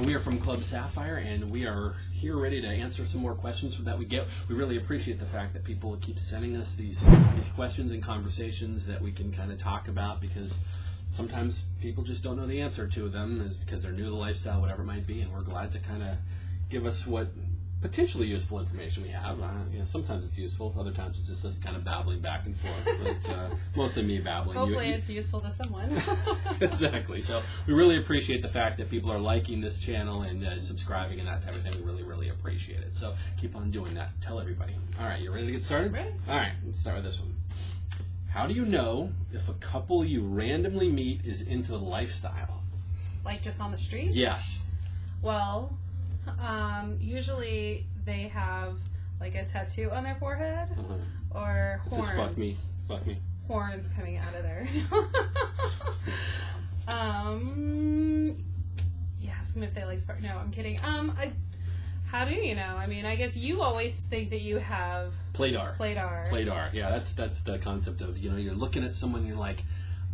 and we are from Club Sapphire, and we are here ready to answer some more questions that we get. We really appreciate the fact that people keep sending us these questions and conversations that we can kind of talk about, because sometimes people just don't know the answer to them because they're new to the lifestyle, whatever it might be, and we're glad to kind of give us what potentially useful information we have. Sometimes it's useful, other times it's just us kind of babbling back and forth, but mostly me babbling. Hopefully it's useful to someone. Exactly. So we really appreciate the fact that people are liking this channel and subscribing and that type of thing. We really, really appreciate it. So keep on doing that. Tell everybody. All right, you ready to get started? Ready. All right, let's start with this one. How do you know if a couple you randomly meet is into the lifestyle? Like just on the street? Yes. Well, usually they have like a tattoo on their forehead or horns. Just fuck me. Horns coming out of there. Yeah, ask them if they like spark. No, I'm kidding. How do you know? I mean, I guess you always think that you have Playdar. Playdar. Yeah, that's the concept of, you're looking at someone and you're like,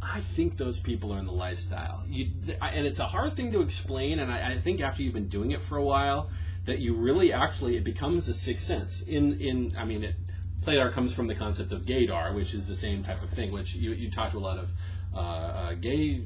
I think those people are in the lifestyle. And it's a hard thing to explain, and I think after you've been doing it for a while, that you really actually, it becomes a sixth sense. Playdar comes from the concept of gaydar, which is the same type of thing, which you talk to a lot of gay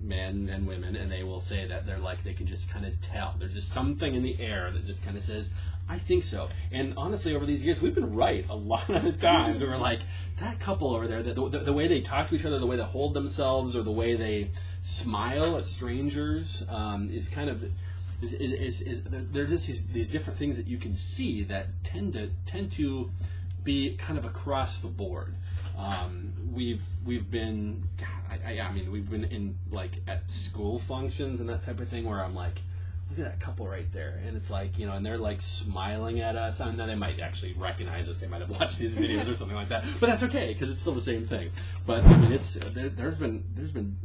men and women, and they will say that they can just kind of tell. There's just something in the air that just kind of says, I think so. And honestly, over these years, we've been right a lot of the times. We're like, that couple over there, the way they talk to each other, the way they hold themselves, or the way they smile at strangers is kind of... There are just these different things that you can see that tend to be kind of across the board. We've been in at school functions and that type of thing where I'm like, look at that couple right there, and it's like, and they're like smiling at us. I know they might actually recognize us, they might have watched these videos or something like that, but that's okay because it's still the same thing. But I mean, there's been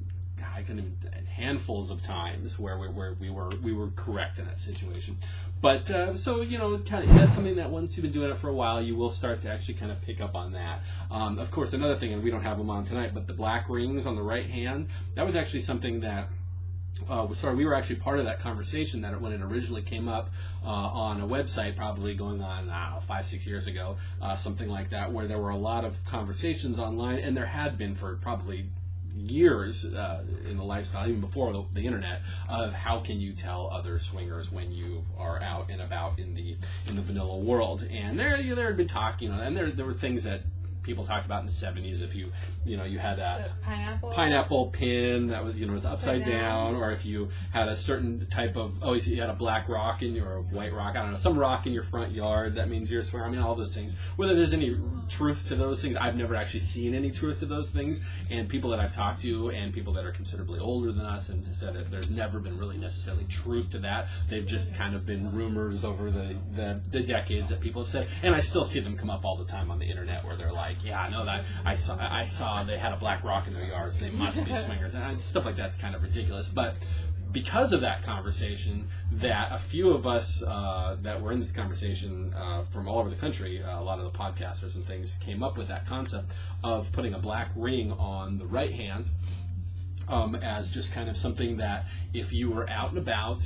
I couldn't even, handfuls of times where we were correct in that situation. But so kind of that's something that once you've been doing it for a while, you will start to actually kind of pick up on that. Of course, another thing, and we don't have them on tonight, but the black rings on the right hand, that was actually something that we were actually part of that conversation that when it originally came up on a website, probably going on 5-6 years ago, something like that, where there were a lot of conversations online, and there had been for probably years in the lifestyle, even before the internet, of how can you tell other swingers when you are out and about in the vanilla world. And there had been talk, and there were things that people talked about in the 70s. If you had a pineapple pin that was upside down, or if you had a certain type of if you had a black rock or a white rock, I don't know, some rock in your front yard, that means you're a swinger. I mean, all those things. Whether there's any truth to those things, I've never actually seen any truth to those things. And people that I've talked to, and people that are considerably older than us, and said that there's never been really necessarily truth to that. They've just kind of been rumors over the decades that people have said, and I still see them come up all the time on the internet where they're like, yeah, I know that. I saw they had a black rock in their yards. They must be swingers. And stuff like that's kind of ridiculous. But because of that conversation, that a few of us that were in this conversation from all over the country, a lot of the podcasters and things, came up with that concept of putting a black ring on the right hand as just kind of something that if you were out and about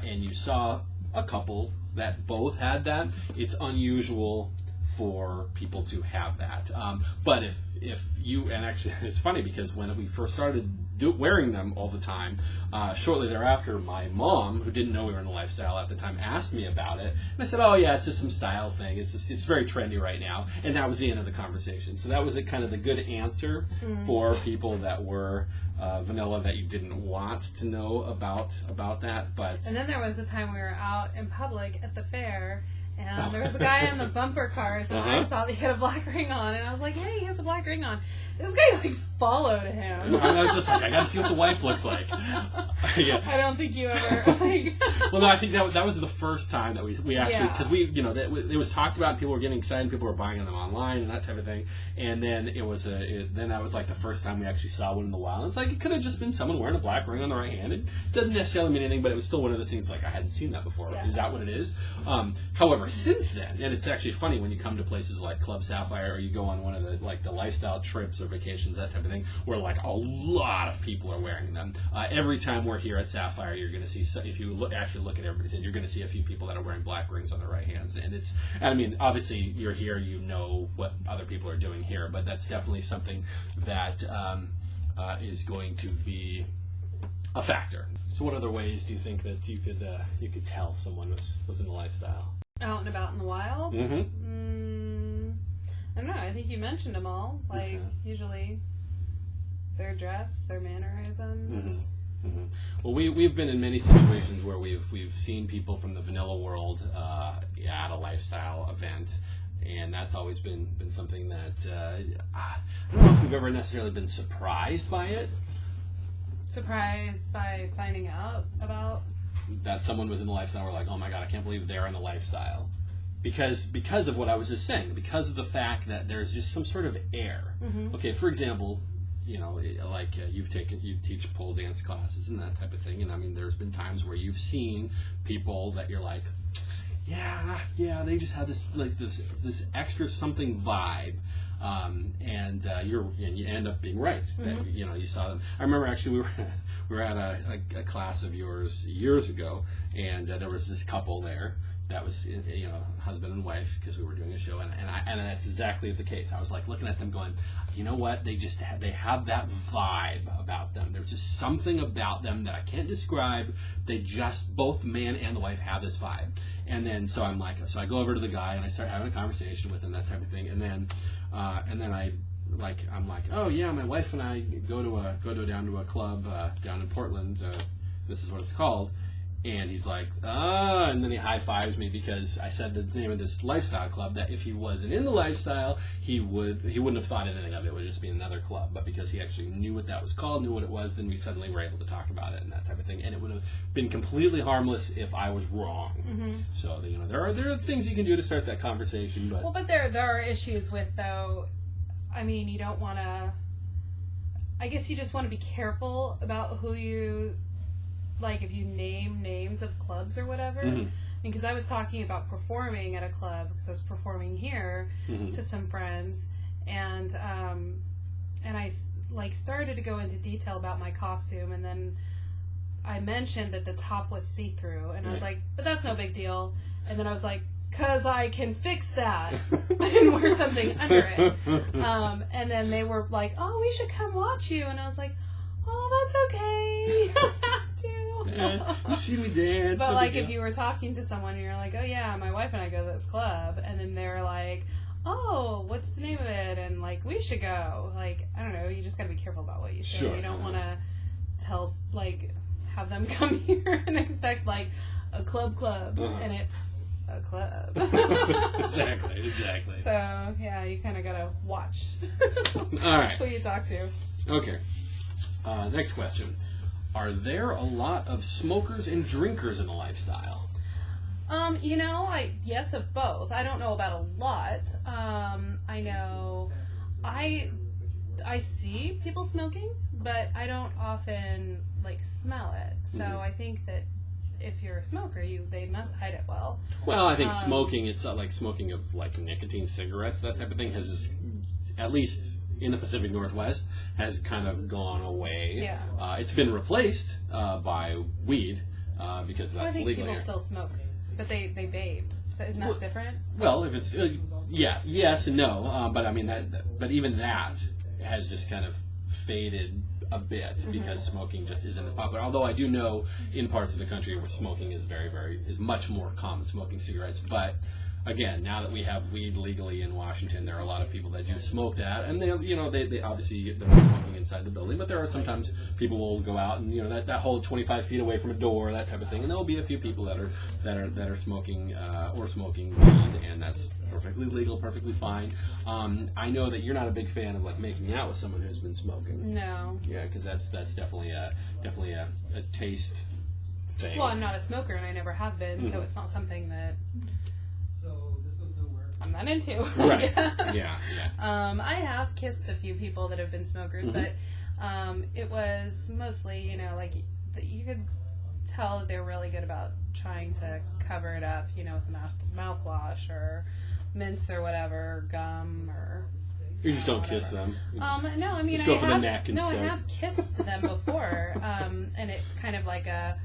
and you saw a couple that both had that, it's unusual for people to have that. But if you, and actually it's funny because when we first started wearing them all the time, shortly thereafter, my mom, who didn't know we were in the lifestyle at the time, asked me about it, and I said, oh yeah, it's just some style thing, it's very trendy right now, and that was the end of the conversation. So that was kind of the good answer for people that were vanilla, that you didn't want to know about that. But and then there was the time we were out in public at the fair, and there was a guy in the bumper cars, and I saw that he had a black ring on, and I was like, hey, he has a black ring on. This guy, followed him. I was just like, I gotta see what the wife looks like. Yeah. I don't think you ever, Well, no, I think that was the first time that we actually, because it was talked about, and people were getting excited, people were buying them online and that type of thing, and then then that was like the first time we actually saw one in the wild. It's like, it could have just been someone wearing a black ring on the right hand. It doesn't necessarily mean anything, but it was still one of those things like, I hadn't seen that before. Yeah. Is that what it is? However, since then, and it's actually funny when you come to places like Club Sapphire, or you go on one of the lifestyle trips or vacations, that type type of thing, where like a lot of people are wearing them. Every time we're here at Sapphire, you're going to see, if you actually look at everybody's hand, you're going to see a few people that are wearing black rings on their right hands. And I mean, obviously you're here, you know what other people are doing here, but that's definitely something that is going to be a factor. So what other ways do you think that you could tell someone was in the lifestyle? Out and about in the wild? Mm-hmm. I don't know. I think you mentioned them all. Like, usually their dress, their mannerisms. Mm-hmm. Mm-hmm. Well, we've been in many situations where we've seen people from the vanilla world at a lifestyle event, and that's always been something that I don't know if we've ever necessarily been surprised by it. Surprised by finding out about that someone was in the lifestyle. We're like, oh my god, I can't believe they're in the lifestyle, because of what I was just saying, because of the fact that there's just some sort of air. Mm-hmm. Okay, for example, you know, like you teach pole dance classes and that type of thing, and I mean, there's been times where you've seen people that you're like, yeah, they just have this like this extra something vibe. And you end up being right. Mm-hmm. That, you know, you saw them. I remember actually we were at a class of yours years ago, and there was this couple there that was, you know, husband and wife, because we were doing a show, and that's exactly the case. I was like looking at them going, you know what, they have that vibe about them. There's just something about them that I can't describe. They just, both man and the wife have this vibe. And then so I go over to the guy and I start having a conversation with him, that type of thing, and then I'm like, oh yeah, my wife and I go down to a club down in Portland. This is what it's called. And he's like, and then he high fives me because I said the name of this lifestyle club, that if he wasn't in the lifestyle, he wouldn't have thought anything of it. It would just be another club. But because he actually knew what that was called, knew what it was, then we suddenly were able to talk about it and that type of thing. And it would have been completely harmless if I was wrong. Mm-hmm. So, you know, there are things you can do to start that conversation. But there are issues with, though. I mean, you don't want to. I guess you just want to be careful about who you. Like, if you name names of clubs or whatever. Mm-hmm. Because I was talking about performing at a club, because I was performing here to some friends, and I like started to go into detail about my costume, and then I mentioned that the top was see-through, and I was like, but that's no big deal. And then I was like, because I can fix that and wear something under it. And then they were like, oh, we should come watch you. And I was like, oh, that's okay. You don't have to. Yeah, you see me dance. But like, if you were talking to someone and you're like, oh yeah, my wife and I go to this club, and then they're like, oh, what's the name of it? And like, we should go. Like, I don't know. You just got to be careful about what you say. Sure. You don't want to have them come here and expect like a club, and it's a club. Exactly. So yeah, you kind of gotta watch. All right. Who you talk to. Okay. Next question. Are there a lot of smokers and drinkers in the lifestyle? You know, yes of both. I don't know about a lot. I know I see people smoking, but I don't often like smell it. So I think that if you're a smoker, they must hide it well. Well, I think smoking, it's like smoking of like nicotine cigarettes, that type of thing, has just, at least in the Pacific Northwest, has kind of gone away. Yeah. It's been replaced by weed because that's I think legal people here. still smoke, but they vape. So isn't that different? Well, if it's yes and no, but I mean but even that has just kind of faded a bit because smoking just isn't as popular. Although I do know in parts of the country where smoking is is much more common, smoking cigarettes. But again, now that we have weed legally in Washington, there are a lot of people that do smoke that, and they obviously they're not smoking inside the building, but there are sometimes people will go out and that whole 25 feet away from a door, that type of thing, and there will be a few people that are smoking or smoking weed, and that's perfectly legal, perfectly fine. I know that you're not a big fan of like making out with someone who's been smoking. No. Yeah, because that's definitely a taste thing. Well, I'm not a smoker, and I never have been, so it's not something that I'm not into. Right. Yeah. I have kissed a few people that have been smokers, but it was mostly, like you could tell that they're really good about trying to cover it up, with mouthwash or mints or whatever, or gum or You just don't kiss them. No, I mean, just go for the neck instead. No, I have kissed them before, and it's kind of like a,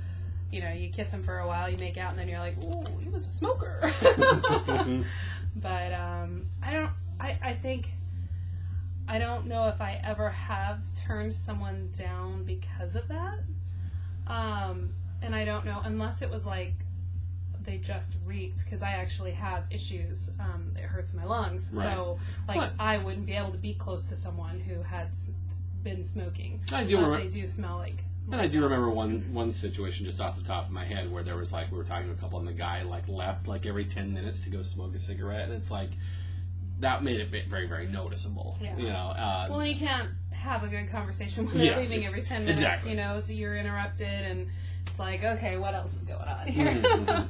you kiss them for a while, you make out, and then you're like, ooh, he was a smoker. But I don't know if I ever have turned someone down because of that. And I don't know, unless it was like they just reeked, because I actually have issues. It hurts my lungs. Right. So, I wouldn't be able to be close to someone who had been smoking. I do remember. They do smell like. And I do remember one situation just off the top of my head where there was we were talking to a couple and the guy left every 10 minutes to go smoke a cigarette, and it's like that made it very, very noticeable. Yeah. Well, you can't have a good conversation when they're leaving every 10 minutes. Exactly. So you're interrupted, and it's like, okay, what else is going on here?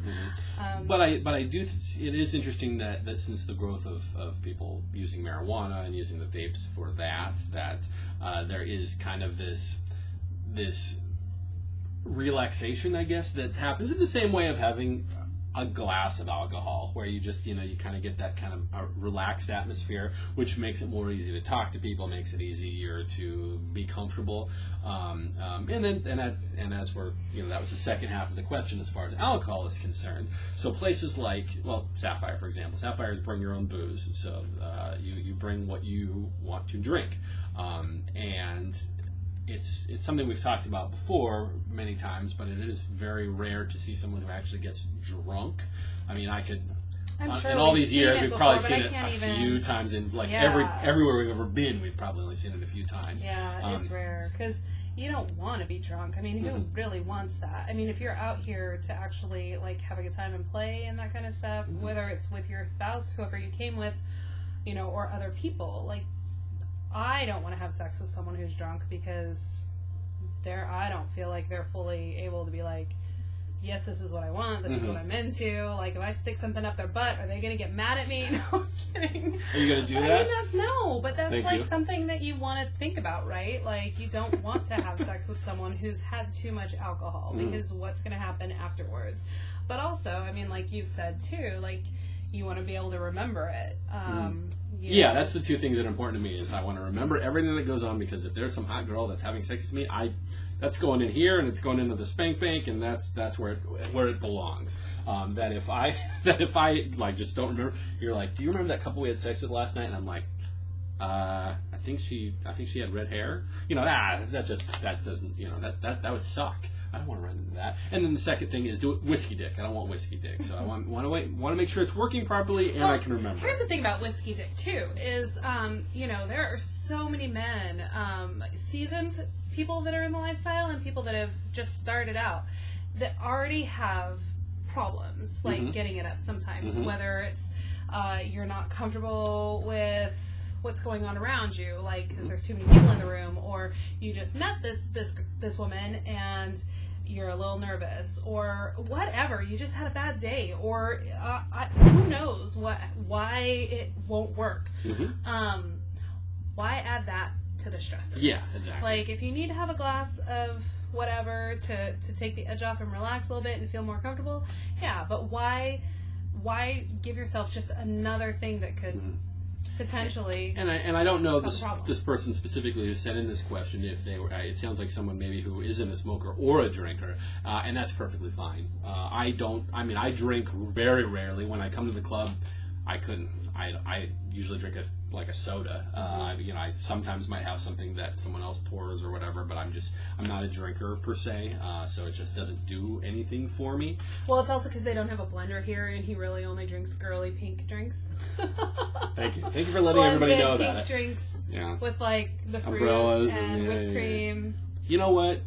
But I do. It is interesting that since the growth of people using marijuana and using the vapes for that there is kind of this relaxation, I guess, that happens in the same way of having a glass of alcohol, where you just, you kind of get that kind of relaxed atmosphere, which makes it more easy to talk to people, makes it easier to be comfortable. And as we're, that was the second half of the question as far as alcohol is concerned. So places like, Sapphire, for example. Sapphire is bring your own booze. So you bring what you want to drink. And it's something we've talked about before many times, but it is very rare to see someone who actually gets drunk. I mean, I'm sure in all these years, we've probably seen it a few times in everywhere we've ever been. We've probably only seen it a few times. Yeah, it's rare because you don't want to be drunk. I mean, who really wants that? I mean, if you're out here to actually have a good time and play and that kind of stuff, whether it's with your spouse, whoever you came with, or other people, I don't want to have sex with someone who's drunk, because I don't feel like they're fully able to be like, yes, this is what I want, this is what I'm into. If I stick something up their butt, are they going to get mad at me? No, I'm kidding. Are you going to do that? No, but that's something that you want to think about, right? You don't want to have sex with someone who's had too much alcohol, because what's going to happen afterwards? But also, I mean, like you've said too, you want to be able to remember it. Yeah, that's the two things that are important to me. Is I want to remember everything that goes on, because if there's some hot girl that's having sex with me, that's going in here and it's going into the spank bank, and that's where it belongs. That if I just don't remember, you're like, do you remember that couple we had sex with last night? And I'm like, I think she had red hair. That doesn't, that would suck. I don't want to run into that. And then the second thing is do it whiskey dick. I don't want whiskey dick. So I want to make sure it's working properly and I can remember. Here's the thing about whiskey dick too is there are so many men, seasoned people that are in the lifestyle and people that have just started out that already have problems getting it up sometimes. Whether it's you're not comfortable with what's going on around you, because there's too many people in the room, or you just met this woman and you're a little nervous, or whatever, you just had a bad day, or who knows why it won't work. Why add that to the stress? Yeah, exactly. If you need to have a glass of whatever to take the edge off and relax a little bit and feel more comfortable, yeah, but why give yourself just another thing that could potentially. And I don't know this person specifically who sent in this question, if they were. It sounds like someone maybe who isn't a smoker or a drinker, and that's perfectly fine. I drink very rarely. When I come to the club, I usually drink a soda. I sometimes might have something that someone else pours or whatever, but I'm not a drinker per se, so it just doesn't do anything for me. Well, it's also because they don't have a blender here, and he really only drinks girly pink drinks. Thank you for letting everybody know pink that. Drinks with the fruit umbrellas and whipped cream. You know what?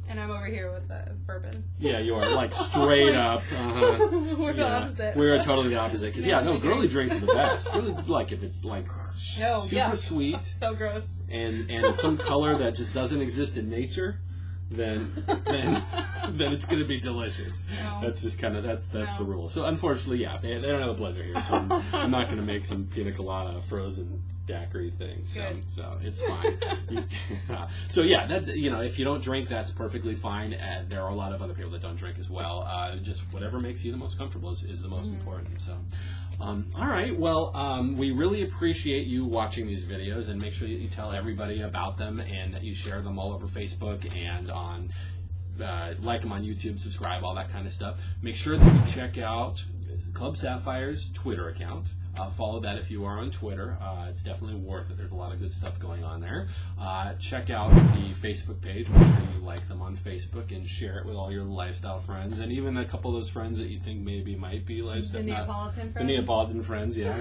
And I'm over here with the bourbon. Yeah, you are straight up. We're the opposite. We're totally the opposite. Cause girly drinks are the best. Really, if it's super sweet, so gross, and some color that just doesn't exist in nature, then it's going to be delicious. No. That's just kind of that's the rule. So unfortunately, they don't have a blender here, so I'm not going to make some pina colada frozen daiquiri thing. Good. So it's fine. So yeah, that, if you don't drink, that's perfectly fine. And there are a lot of other people that don't drink as well. Just whatever makes you the most comfortable is the most important. So, all right. Well, we really appreciate you watching these videos, and make sure that you tell everybody about them and that you share them all over Facebook and on. Like them on YouTube, subscribe, all that kind of stuff. Make sure that you check out Club Sapphire's Twitter account. Follow that if you are on Twitter. It's definitely worth it. There's a lot of good stuff going on there. Check out the Facebook page. Make sure you like them on Facebook and share it with all your lifestyle friends, and even a couple of those friends that you think maybe might be lifestyle. The Neapolitan friends. The Neapolitan friends, yeah.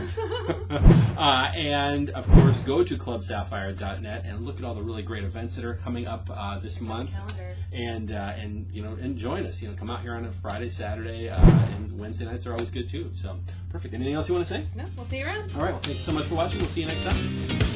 And of course, go to clubsapphire.net and look at all the really great events that are coming up this month. Calendar. And join us. Come out here on a Friday, Saturday, and Wednesday nights are always good too. So perfect. Anything else you want to say? No, we'll see you around. All right. Well, thank you so much for watching. We'll see you next time.